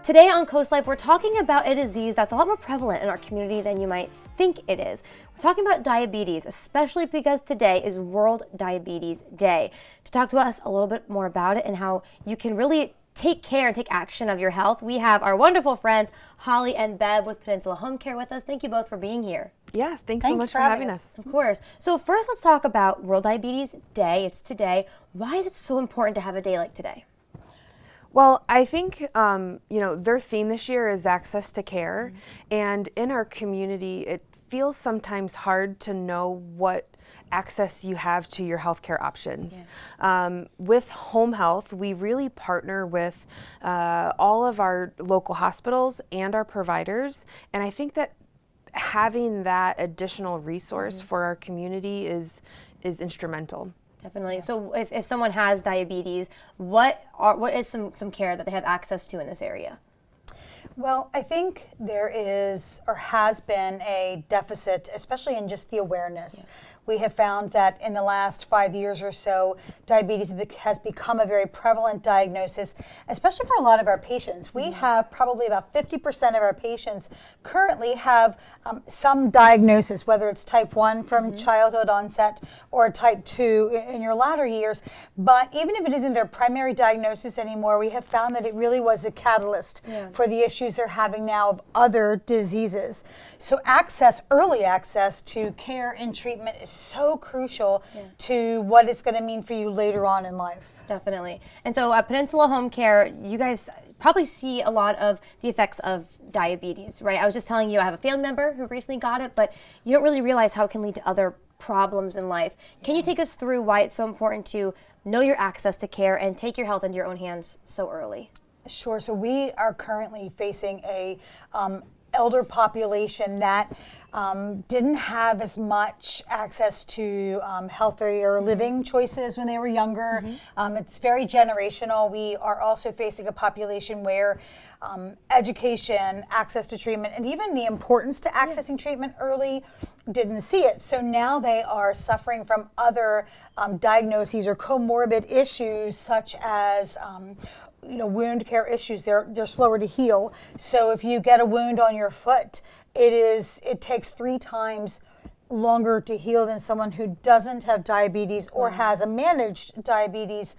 Today on CoastLife, we're talking about a disease that's a lot more prevalent in our community than you might think it is. We're talking about diabetes, especially because today is World Diabetes Day. To talk to us a little bit more about it and how you can really take care and take action of your health, we have our wonderful friends, Holly and Bev with Peninsula Home Care with us. Thank you both for being here. Yeah, thanks so much for having us. Of course. So first, let's talk about World Diabetes Day. It's today. Why is it so important to have a day like today? Well, I think, their theme this year is access to care. And in our community, it feels sometimes hard to know what access you have to your healthcare options. Yeah. With home health, we really partner with all of our local hospitals and our providers. And I think that having that additional resource for our community is instrumental. Definitely. So if someone has diabetes, what is some care that they have access to in this area? Well, I think there is or has been a deficit, especially in just the awareness. Yeah. We have found that in the last 5 years or so, diabetes has become a very prevalent diagnosis, especially for a lot of our patients. We have probably about 50% of our patients currently have some diagnosis, whether it's type 1 from childhood onset or type 2 in your latter years. But even if it isn't their primary diagnosis anymore, we have found that it really was the catalyst for the issues they're having now of other diseases. So early access to care and treatment is so crucial to what it's going to mean for you later on in life. Definitely. And so at Peninsula Home Care, you guys probably see a lot of the effects of diabetes, right? I was just telling you I have a family member who recently got it, but you don't really realize how it can lead to other problems in life. Can you take us through why it's so important to know your access to care and take your health into your own hands so early? Sure. So we are currently facing a elder population that didn't have as much access to healthier living choices when they were younger. It's very generational. We are also facing a population where education, access to treatment, and even the importance to accessing treatment early didn't see it. So now they are suffering from other diagnoses or comorbid issues such as wound care issues. They're slower to heal. So if you get a wound on your foot, it takes 3 times longer to heal than someone who doesn't have diabetes or has a managed diabetes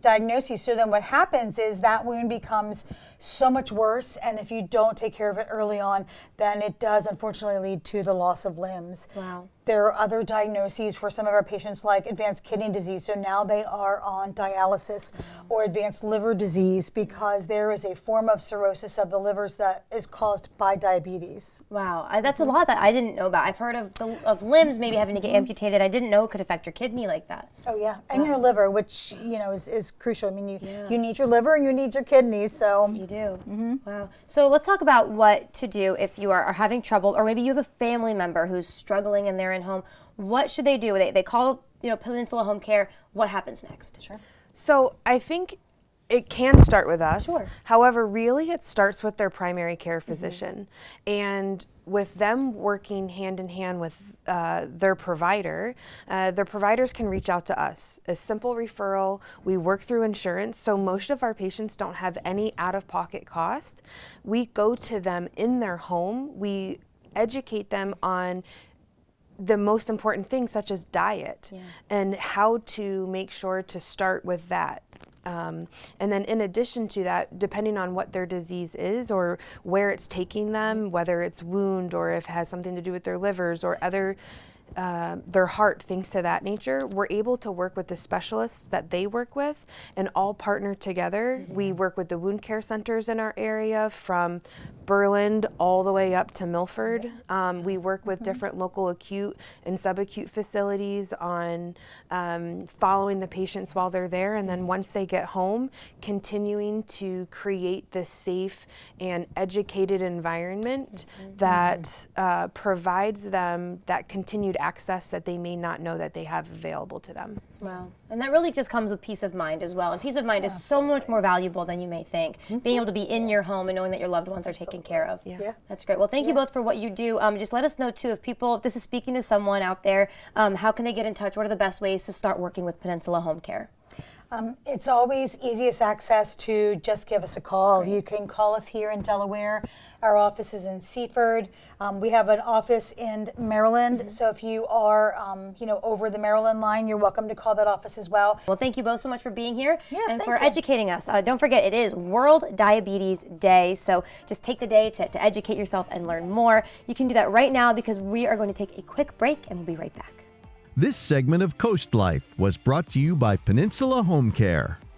diagnosis. So then what happens is that wound becomes so much worse, and if you don't take care of it early on, then it does unfortunately lead to the loss of limbs. Wow. There are other diagnoses for some of our patients like advanced kidney disease, so now they are on dialysis, or advanced liver disease because there is a form of cirrhosis of the livers that is caused by diabetes. Wow, that's a lot that I didn't know about. I've heard of limbs maybe having to get amputated. I didn't know it could affect your kidney like that. Oh yeah, and your liver, which is crucial. I mean, you need your liver and you need your kidneys, so. You do. Wow. So let's talk about what to do if you are having trouble, or maybe you have a family member who's struggling and they're in home. What should they do? They call Peninsula Home Care. What happens next? Sure. So I think it can start with us. Sure. However, really it starts with their primary care physician. And with them working hand in hand with their providers can reach out to us. A simple referral. We work through insurance, so most of our patients don't have any out-of-pocket cost. We go to them in their home. We educate them on the most important things, such as diet and how to make sure to start with that. And then in addition to that, depending on what their disease is or where it's taking them, whether it's wound or if it has something to do with their livers or other their heart, things to that nature, we're able to work with the specialists that they work with and all partner together. We work with the wound care centers in our area from Berland all the way up to Milford. We work with different local acute and subacute facilities on following the patients while they're there, and then once they get home, continuing to create this safe and educated environment that provides them that continued access that they may not know that they have available to them. Wow. And that really just comes with peace of mind as well. And peace of mind is so much more valuable than you may think. Being able to be in your home and knowing that your loved ones are taken care of. Yeah. That's great. Well, thank you both for what you do. Just let us know too, if this is speaking to someone out there, how can they get in touch? What are the best ways to start working with Peninsula Home Care? It's always easiest access to just give us a call. You can call us here in Delaware. Our office is in Seaford. We have an office in Maryland. So if you are, over the Maryland line, you're welcome to call that office as well. Well, thank you both so much for being here and thank for you. educating us. Don't forget, it is World Diabetes Day, so just take the day to educate yourself and learn more. You can do that right now because we are going to take a quick break and we'll be right back. This segment of CoastLife was brought to you by Peninsula Home Care.